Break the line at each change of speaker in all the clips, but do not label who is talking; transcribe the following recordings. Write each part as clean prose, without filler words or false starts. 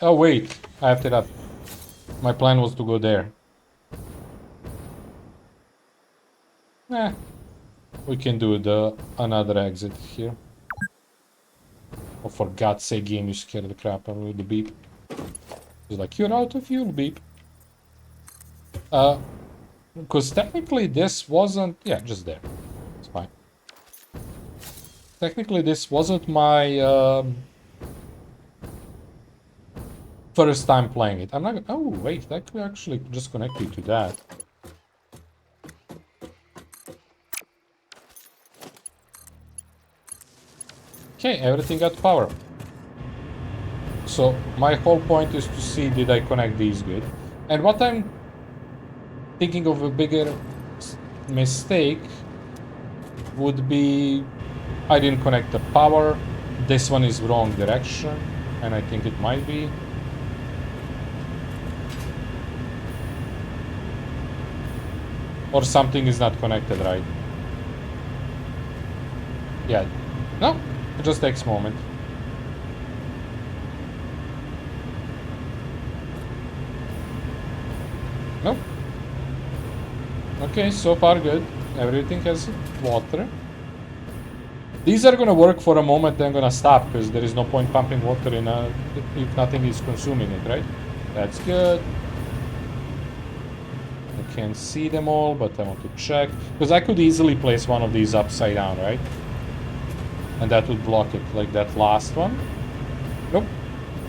Oh wait, I have it up. My plan was to go there. Eh, we can do the another exit here. Oh, for God's sake, game, you scared the crap out of me with the beep. It's like, you're out of fuel, beep. Because technically this wasn't... Yeah, just there. It's fine. Technically this wasn't my first time playing it. I'm not... Oh, wait, that could actually just connect you to that. Okay, everything got power. So my whole point is to see did I connect these good. And what I'm thinking of a bigger mistake would be I didn't connect the power. This one is wrong direction, and I think it might be. Or something is not connected right. Yeah. No, it just takes a moment. Nope. Okay, so far good. Everything has water. These are gonna work for a moment, then gonna stop, because there is no point pumping water in if nothing is consuming it, right? That's good. I can't see them all, but I want to check. Because I could easily place one of these upside down, right? And that would block it, like that last one. Nope.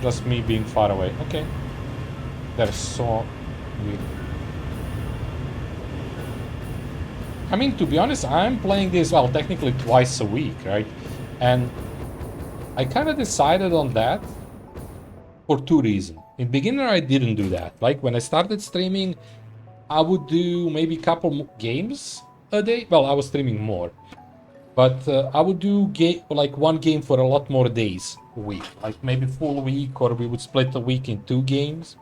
Just me being far away. Okay. They're so weird. I mean, to be honest, I'm playing this, well, technically twice a week, right? And I kind of decided on that for two reasons. In beginner, I didn't do that. Like, when I started streaming, I would do maybe a couple games a day. Well, I was streaming more. But I would do like one game for a lot more days a week. Like, maybe full week, or we would split the week in 2 games.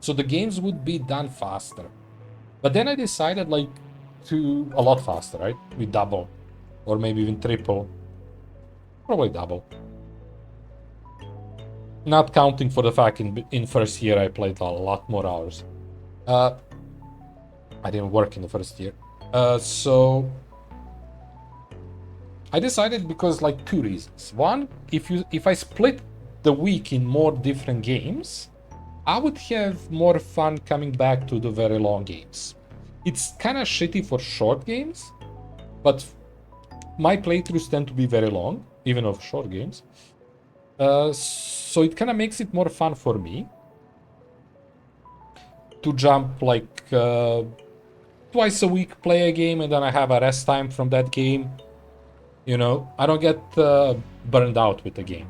So the games would be done faster. But then I decided, like, to a lot faster, right? We double, or maybe even triple, probably double. Not counting for the fact in first year I played a lot more hours. I didn't work in the first year, so I decided because like 2 reasons. One, if I split the week in more different games, I would have more fun coming back to the very long games. It's kind of shitty for short games, but my playthroughs tend to be very long, even of short games. So it kind of makes it more fun for me to jump like twice a week, play a game, and then I have a rest time from that game. You know, I don't get burned out with the game.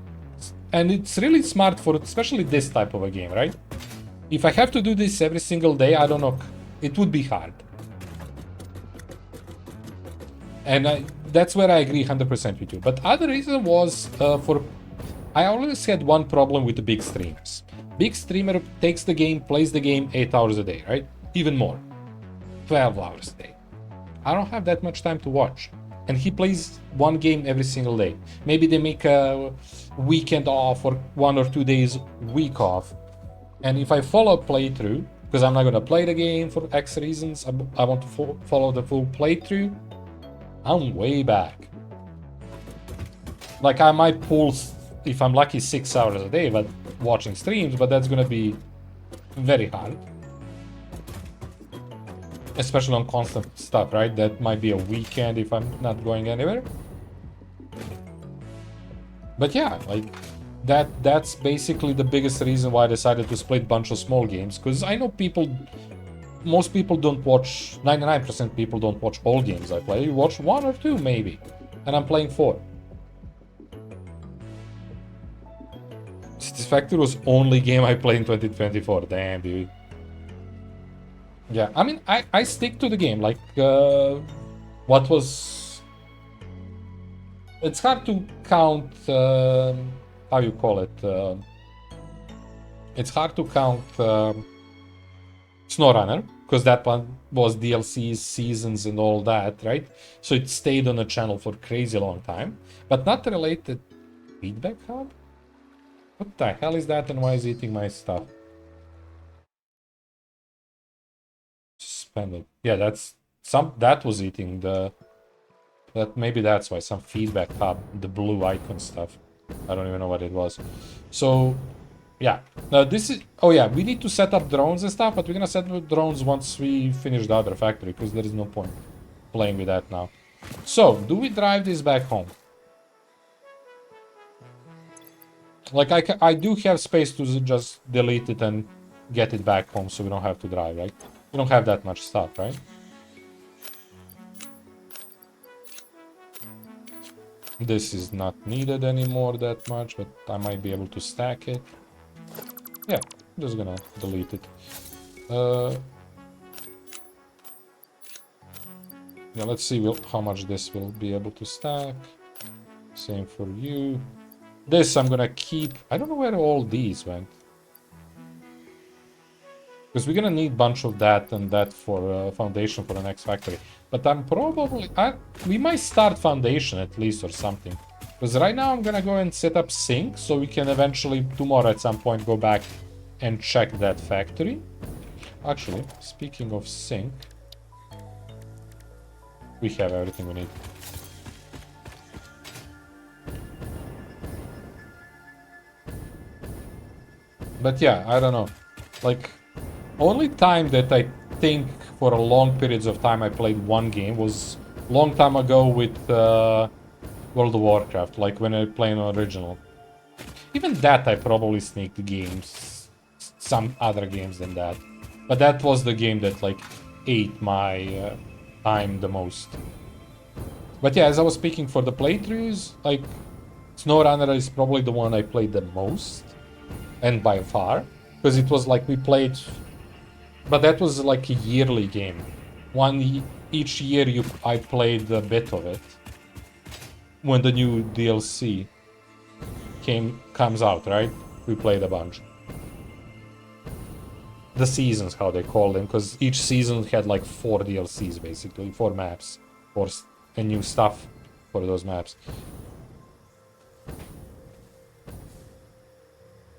And it's really smart for especially this type of a game, right? If I have to do this every single day, I don't know, it would be hard. And that's where I agree 100% with you. But other reason was I always had one problem with the big streamers. Big streamer takes the game, plays the game 8 hours a day, right? Even more. 12 hours a day. I don't have that much time to watch. And he plays one game every single day. Maybe they make a weekend off or 1 or 2 days week off. And if I follow a playthrough, because I'm not going to play the game for X reasons, I want to follow the full playthrough, I'm way back. Like, I might pull, if I'm lucky, 6 hours a day but watching streams, but that's going to be very hard. Especially on constant stuff, right? That might be a weekend if I'm not going anywhere. But yeah, like, that's basically the biggest reason why I decided to split a bunch of small games, because I know most people don't watch, 99% people don't watch all games I play. You watch 1 or 2 maybe, and I'm playing 4. Satisfactory was only game I played in 2024. Damn, dude. Yeah, I mean, I stick to the game. Like, what was... It's hard to count, how you call it? It's hard to count SnowRunner, because that one was DLCs, seasons, and all that, right? So it stayed on the channel for crazy long time. But not related... Feedback Hub? What the hell is that and why is it eating my stuff? Suspended. Yeah, that was eating the... maybe that's why. Some feedback hub, the blue icon stuff. I don't even know what it was. So, yeah. Now this is... Oh yeah, we need to set up drones and stuff, but we're gonna set up drones once we finish the other factory, because there is no point playing with that now. So, do we drive this back home? Like, I do have space to just delete it and get it back home, so we don't have to drive, right? We don't have that much stuff, right? This is not needed anymore that much, but I might be able to stack it. Yeah, I'm just gonna delete it. Yeah, let's see how much this will be able to stack. Same for you. This I'm gonna keep. I don't know where all these went. Because we're gonna need a bunch of that and that for foundation for the next factory. But I'm probably... we might start foundation at least or something. Because right now I'm gonna go and set up sink, so we can eventually tomorrow at some point go back and check that factory. Actually, speaking of sink, we have everything we need. But yeah, I don't know. Like, only time that I think for a long periods of time I played one game was a long time ago with World of Warcraft, like when I played on original. Even that I probably sneaked games, some other games than that. But that was the game that like ate my time the most. But yeah, as I was speaking for the playthroughs, like SnowRunner is probably the one I played the most, and by far, because it was like we played, but that was like a yearly game. Each year I played a bit of it. When the new DLC comes out, right? We played a bunch. The seasons, how they call them, because each season had like 4 DLCs basically, 4 maps, and new stuff for those maps.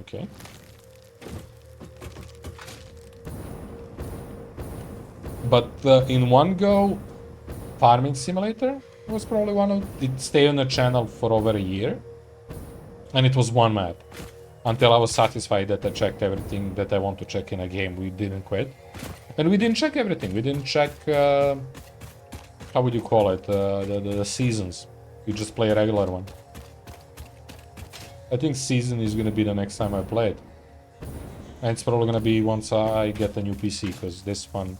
Okay. But in one go, Farming Simulator was probably one of... It stayed on the channel for over a year. And it was one map. Until I was satisfied that I checked everything that I want to check in a game. We didn't quit. And we didn't check everything. We didn't check... how would you call it? The seasons. You just play a regular one. I think season is gonna be the next time I play it. And it's probably gonna be once I get a new PC, because this one...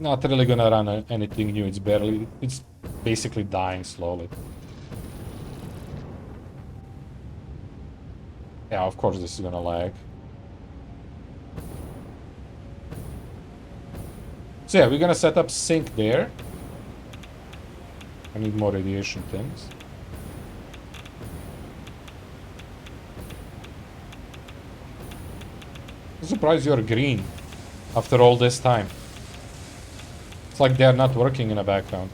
Not really gonna run anything new. It's basically dying slowly. Yeah, of course this is gonna lag. So yeah, we're gonna set up sink there. I need more radiation things. I'm surprised you're green after all this time. It's like they're not working in the background.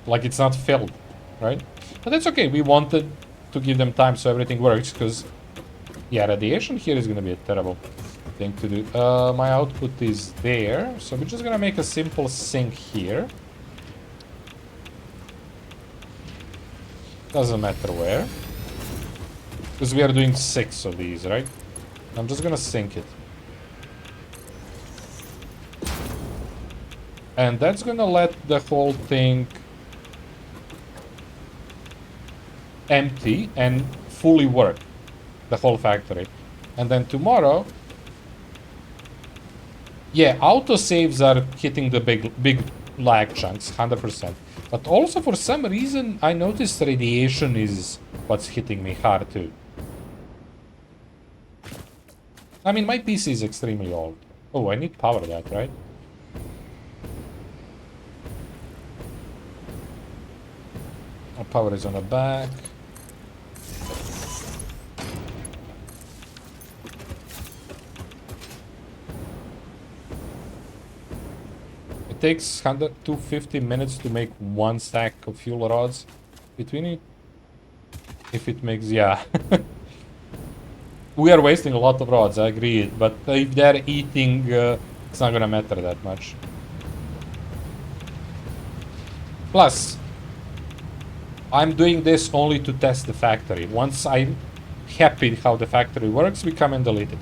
Like it's not filled, right? But that's okay. We wanted to give them time so everything works, because yeah, radiation here is gonna be a terrible thing to do. My output is there, so we're just gonna make a simple sink here. Doesn't matter where, because we are doing 6 of these, right? I'm just gonna sink it. And that's gonna let the whole thing empty and fully work. The whole factory. And then tomorrow... Yeah, autosaves are hitting the big lag chunks, 100%. But also for some reason, I noticed radiation is what's hitting me hard too. I mean, my PC is extremely old. Oh, I need power that, right? Our power is on the back. It takes 250 minutes to make 1 stack of fuel rods. Between it, If it makes, yeah. We are wasting a lot of rods, I agree. But if they're eating, it's not gonna matter that much. Plus, I'm doing this only to test the factory. Once I'm happy how the factory works, we come and delete it.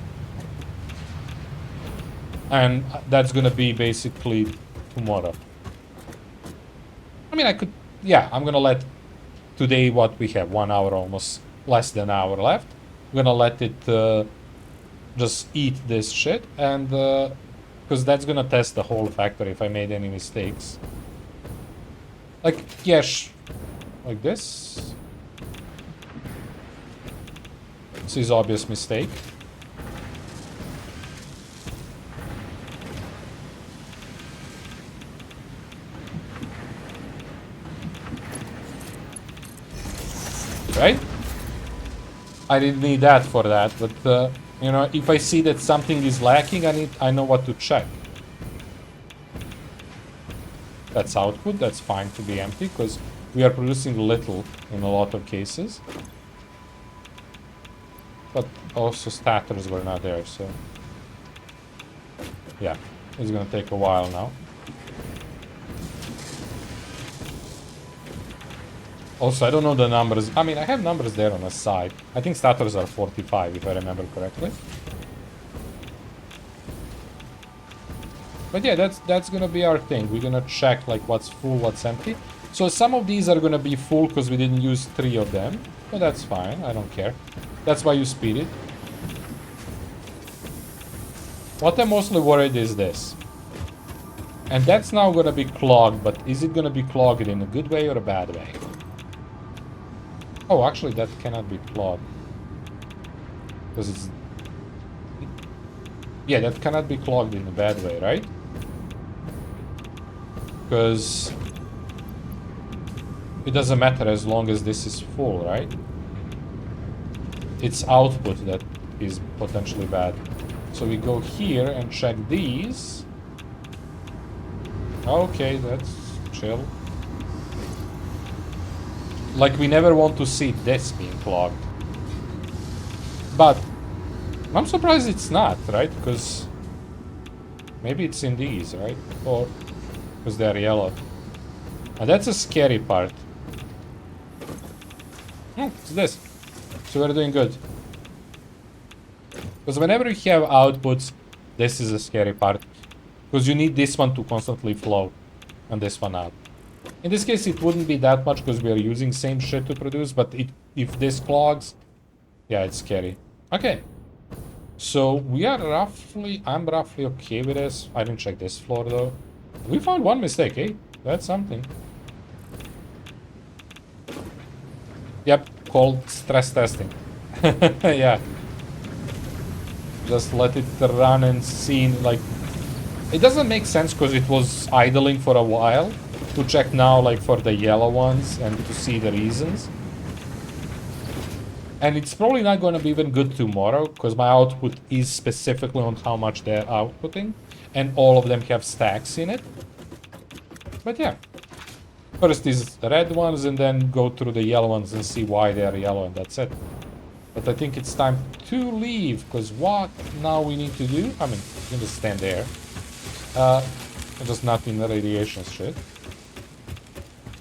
And that's gonna be basically tomorrow. I mean, I could, yeah, I'm gonna let today what we have, 1 hour almost, less than an hour left. I'm gonna let it just eat this shit, and because that's gonna test the whole factory if I made any mistakes. Like, yes, like this. This is obvious mistake. Right? I didn't need that for that, but you know, if I see that something is lacking, I know what to check. That's output, that's fine to be empty, because we are producing little in a lot of cases. But also stators were not there, so... yeah, it's gonna take a while now. Also, I don't know the numbers. I mean, I have numbers there on the side. I think stators are 45, if I remember correctly. But yeah, that's gonna be our thing. We're gonna check like what's full, what's empty. So some of these are gonna be full because we didn't use 3 of them. But that's fine, I don't care. That's why you speed it. What I'm mostly worried is this. And that's now gonna be clogged, but is it gonna be clogged in a good way or a bad way? Oh, actually that cannot be clogged. Because it's... yeah, that cannot be clogged in a bad way, right? Because it doesn't matter as long as this is full, right? It's output that is potentially bad. So we go here and check these. Okay, that's chill. Like, we never want to see this being clogged. But I'm surprised it's not, right? Because maybe it's in these, right? Or because they're yellow. And that's a scary part. It's this. So we're doing good. Because whenever you have outputs, this is a scary part. Because you need this one to constantly flow. And this one out. In this case, it wouldn't be that much because we are using same shit to produce. But if this clogs, yeah, it's scary. Okay. So we are roughly... I'm roughly okay with this. I didn't check this floor though. We found one mistake, eh? That's something. Yep, called stress testing. Yeah. Just let it run and see, like... It doesn't make sense because it was idling for a while. To check now, like, for the yellow ones and to see the reasons. And it's probably not going to be even good tomorrow because my output is specifically on how much they're outputting. And all of them have stacks in it. But yeah. First is the red ones and then go through the yellow ones and see why they're yellow and that's it. But I think it's time to leave because what now we need to do? I mean, you can just stand there. Just not in the radiation shit.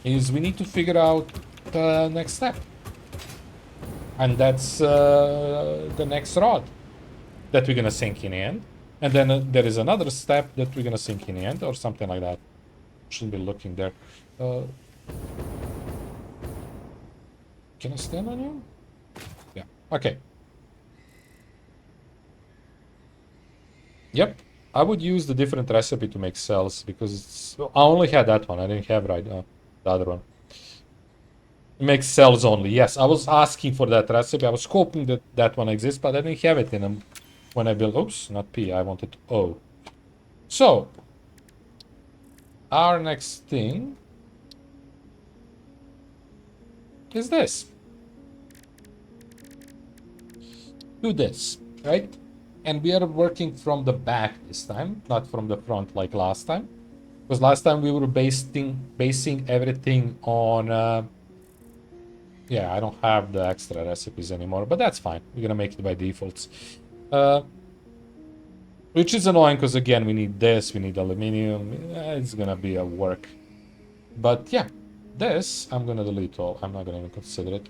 Is we need to figure out the next step. And that's the next rod that we're gonna sink in the end. And then there is another step that we're gonna sink in the end or something like that. Shouldn't be looking there. Can I stand on you? Yeah, okay. Yep, I would use the different recipe to make cells because it's... I only had that one, I didn't have the other one. It makes cells only, yes. I was asking for that recipe, I was hoping that that one exists, but I didn't have it in them when I built... Oops, not P, I wanted O. So, our next thing is this. Do this, right? And we are working from the back this time, not from the front like last time. Because last time we were basing everything on Yeah, I don't have the extra recipes anymore, but that's fine. We're gonna make it by default. Which is annoying because again, we need this, we need aluminium. It's gonna be a work. But yeah, this I'm gonna delete all. I'm not gonna even consider it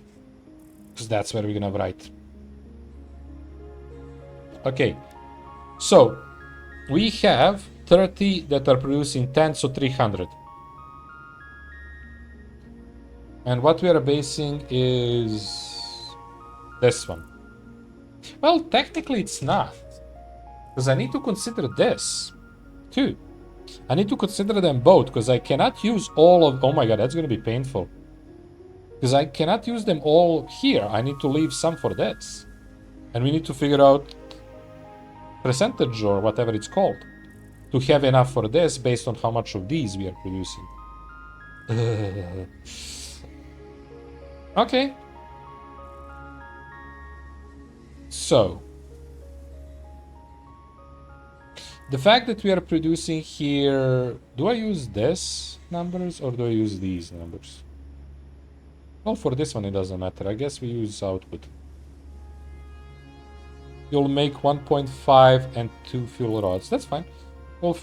because that's where we're gonna write. Okay, so we have 30 that are producing 10, so 300. And what we are basing is this one. Well, technically it's not, because I need to consider this too. I need to consider them both, because I cannot use all of... Oh my god, that's going to be painful. Because I cannot use them all here. I need to leave some for this. And we need to figure out percentage or whatever it's called to have enough for this based on how much of these we are producing. Okay. So, the fact that we are producing here... Do I use this numbers or do I use these numbers? Well, for this one it doesn't matter. I guess we use output. You'll make 1.5 and 2 fuel rods. That's fine. Well,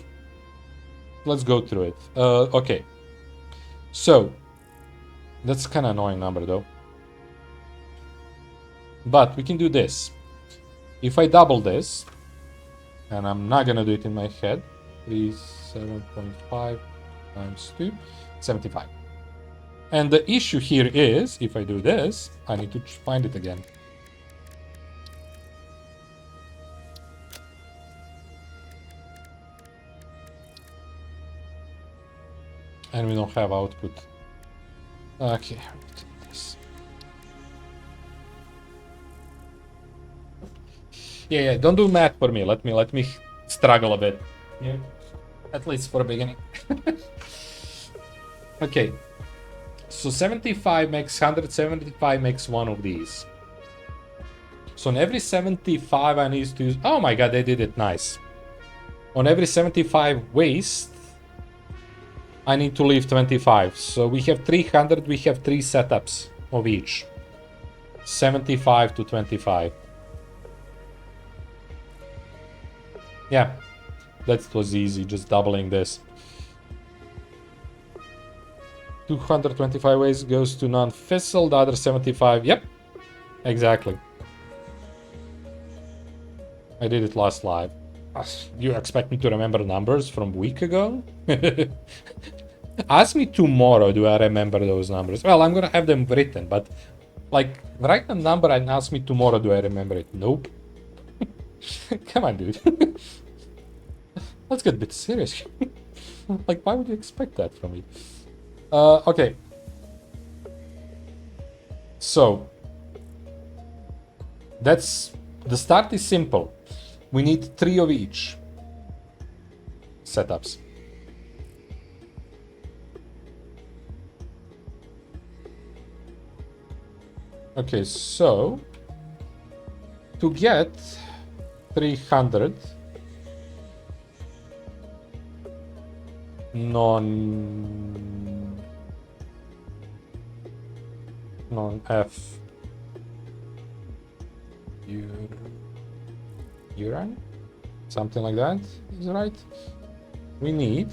let's go through it. Okay. So, that's kind of annoying number though. But we can do this. If I double this, and I'm not gonna do it in my head, 7.5 times 2, 75. And the issue here is, if I do this, I need to find it again. And we don't have output. Okay, this. Yeah, don't do math for me. Let me struggle a bit. Yeah, at least for the beginning. Okay, so 75 makes 175 makes one of these. So on every 75 I need to use... Oh my god, they did it nice. On every 75 waste, I need to leave 25. So we have 300, we have 3 setups of each. 75 to 25. Yeah, that was easy, just doubling this. 225 waste goes to non-fissile, the other 75, yep, exactly. I did it last live. You expect me to remember numbers from a week ago? Ask me tomorrow, do I remember those numbers? Well, I'm gonna have them written, but like, write a number and ask me tomorrow, do I remember it? Nope. Come on, dude. Let's get a bit serious. Like, why would you expect that from me? Okay. So, that's... The start is simple. We need 3 of each setups. Okay, so to get 300 non-F urine, something like that is right. We need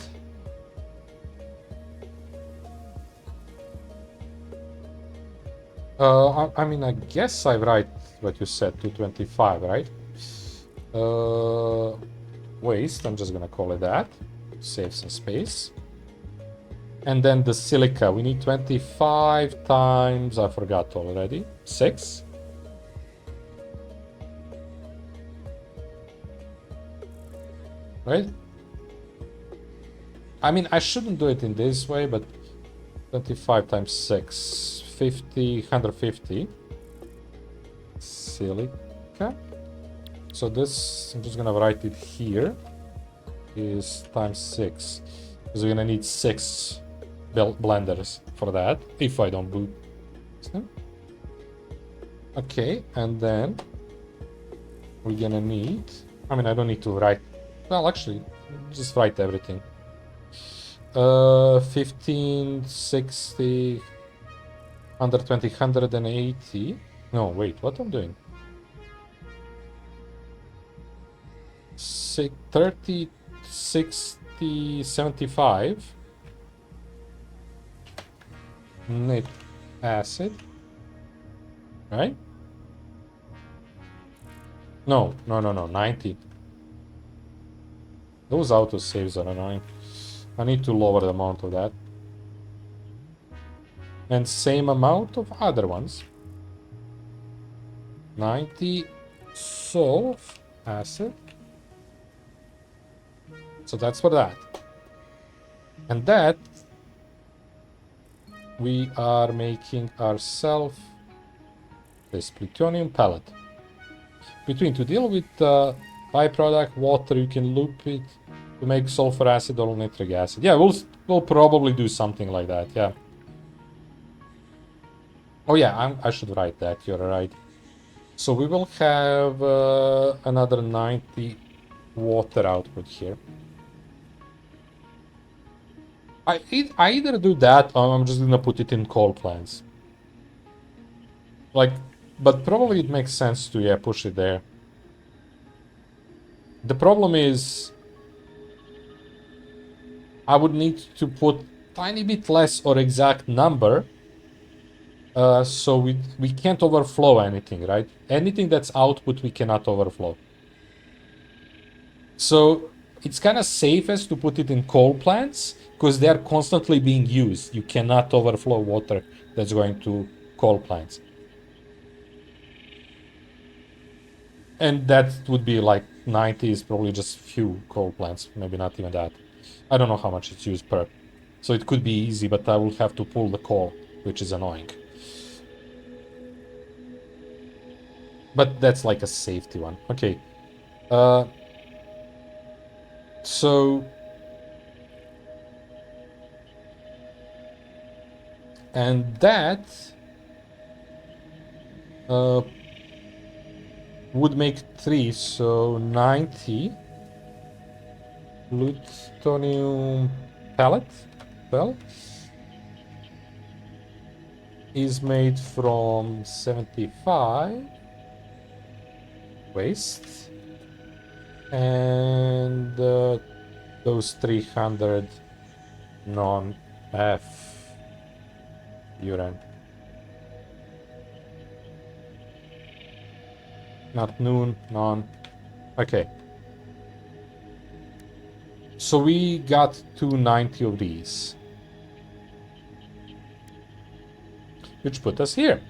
I mean, I guess I write what you said, 225, right? Waste, I'm just gonna call it that, save some space. And then the silica, we need 25 times, I forgot already, 6. Right? I mean, I shouldn't do it in this way, but 25 times 6, 50, 150. Silica. So this, I'm just gonna write it here, is times 6. Because we're gonna need 6 blenders for that, if I don't boot. Okay, and then we're gonna need... I mean, I don't need to write... Well, actually, just write everything. 15, 60... 120, 180. No, wait, what I'm doing? 30, 60, 75. Net acid, right? No, 90. Those autosaves are annoying. I need to lower the amount of that. And same amount of other ones. 90 solve acid. So that's for that. And that we are making ourselves this plutonium pellet. Between to deal with byproduct water, you can loop it to make sulfur acid or nitric acid. Yeah, we'll probably do something like that. Yeah. Oh yeah, I should write that. You're right. So we will have another 90 water output here. I either do that or I'm just gonna put it in coal plants. Like, but probably it makes sense to, yeah, push it there. The problem is I would need to put tiny bit less or exact number, so we can't overflow anything, right? Anything that's output we cannot overflow. So it's kind of safest to put it in coal plants because they're constantly being used. You cannot overflow water that's going to coal plants. And that would be like 90 is probably just few coal plants, maybe not even that. I don't know how much it's used per. So it could be easy, but I will have to pull the coal, which is annoying. But that's like a safety one. Okay. So... And that... would make 3, so 90 plutonium pellets is made from 75 waste and those 300 non-F urine. Not noon, non. Okay. So we got 290 of these. Which put us here.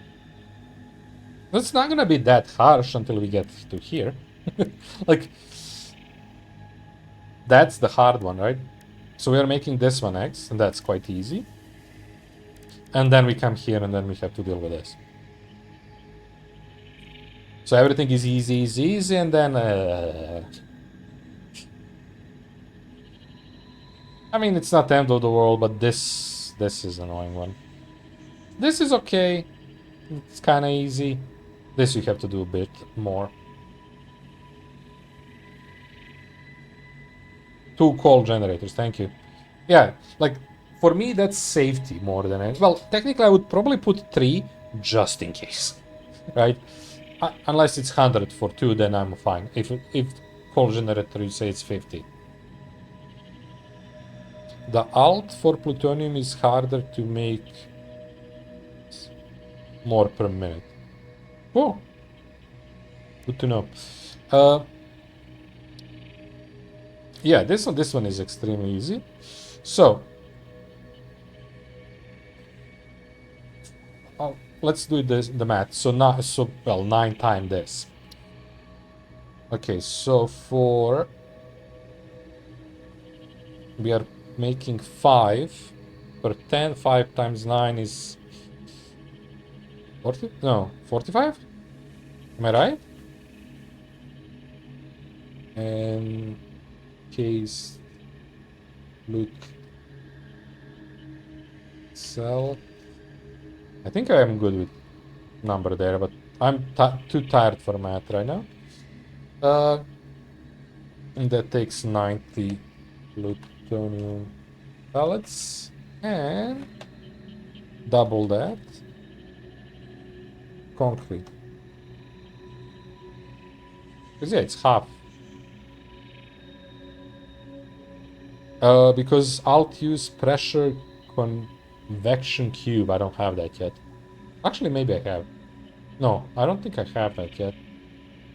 It's not gonna be that harsh until we get to here. Like, that's the hard one, right? So we are making this one X, and that's quite easy. And then we come here, and then we have to deal with this. So everything is easy, and then... I mean, it's not the end of the world, but this is an annoying one. This is okay. It's kind of easy. This you have to do a bit more. 2 coal generators, thank you. Yeah, like, for me, that's safety more than anything. Well, technically, I would probably put 3 just in case, right? Unless it's 100 for 2, then I'm fine. If coal generator, you say it's 50. The alt for plutonium is harder to make more per minute. Oh, good to know. Yeah, this one is extremely easy. So, let's do the math. So 9 times this. Okay, so we are making 5 per 10. 5 times 9 is 40? No, 45? Am I right? And case loot sell. I think I am good with number there, but I'm too tired for math right now. And that takes 90 plutonium pellets and double that. concrete? Because yeah, it's half. Because Alt use pressure convection cube. I don't have that yet. Actually, maybe I have. No, I don't think I have that yet.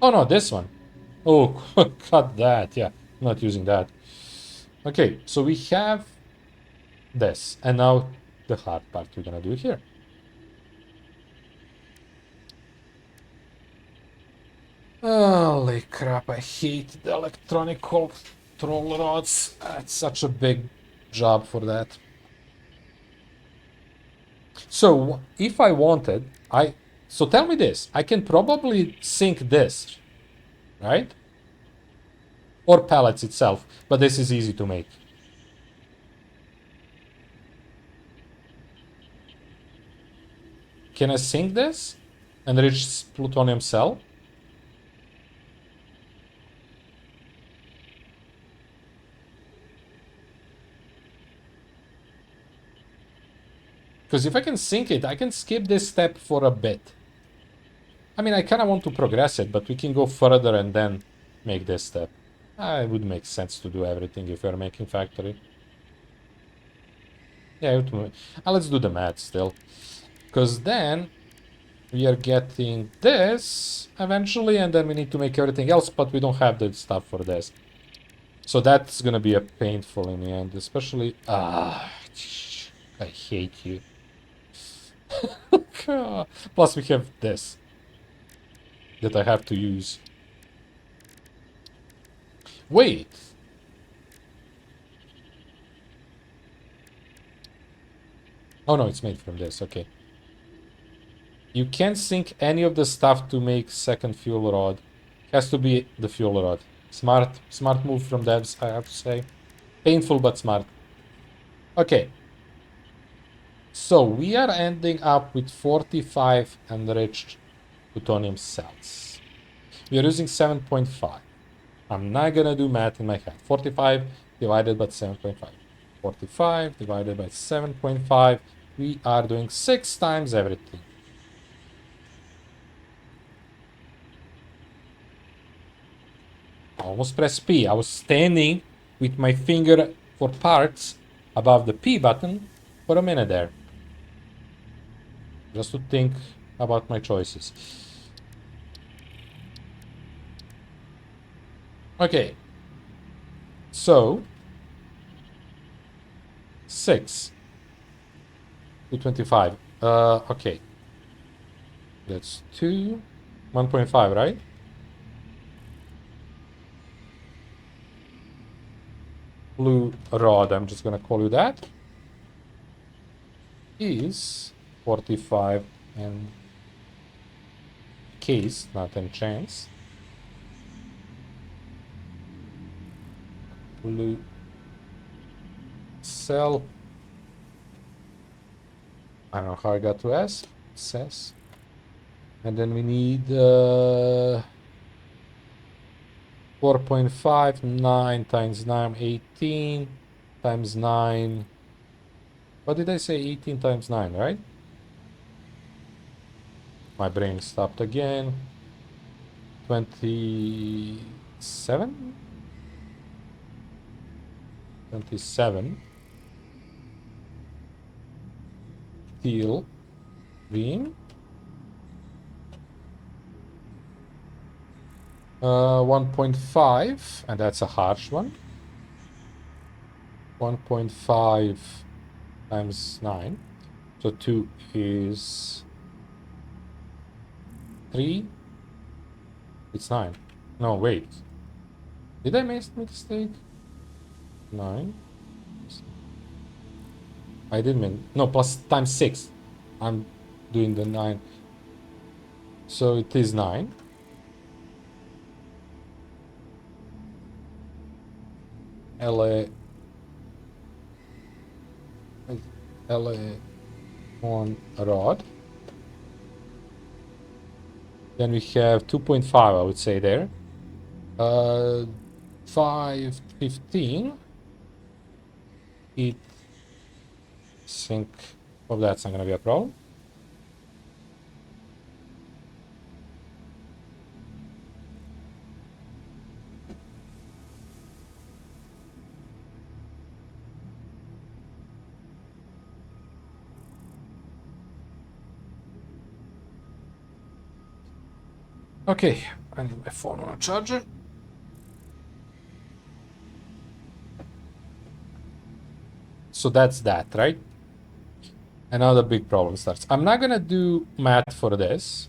Oh no, this one. Oh, cut that. Yeah, I'm not using that. Okay, so we have this. And now the hard part we're gonna do here. Holy crap, I hate the electronic control rods. It's such a big job for that. So if I wanted, so tell me this. I can probably sink this, right? Or pellets itself, but this is easy to make. Can I sink this? Enriched plutonium cell? Because if I can sink it, I can skip this step for a bit. I mean, I kind of want to progress it, but we can go further and then make this step. It would make sense to do everything if we're making factory. Yeah, let's do the math still. Because then we are getting this eventually, and then we need to make everything else, but we don't have the stuff for this. So that's gonna be a painful in the end, especially... I hate you. Plus we have this that I have to use. Wait! Oh no, it's made from this, okay. You can't sink any of the stuff to make second fuel rod. Has to be the fuel rod. Smart move from devs, I have to say. Painful, but smart. Okay. So we are ending up with 45 enriched plutonium cells. We are using 7.5. I'm not gonna do math in my head. 45 divided by 7.5. 45 divided by 7.5. We are doing 6 times everything. I almost pressed P. I was standing with my finger for parts above the P button for a minute there. Just to think about my choices. Okay. So 6 to 25. Okay. That's 2. 1.5, right? Blue rod, I'm just gonna call you that, is 45 and case, not in chance. Blue cell. I don't know how I got to S. CEST. And then we need 4.5, 9 times 9, 18 times 9. What did I say? 18 times 9, right? My brain stopped again. 27? 27. Steel beam. 1.5, and that's a harsh one. 1.5 times 9. So 2 is 3. It's 9. No, wait. Did I make a mistake? 9. I didn't mean... No, plus times 6. I'm doing the 9. So it is 9. LA on a rod. Then we have 2.5, I would say there. 515. Heat sink. Hope that's not gonna be a problem. Okay, I need my phone on a charger. So that's that, right? And now the big problem starts. I'm not gonna do math for this.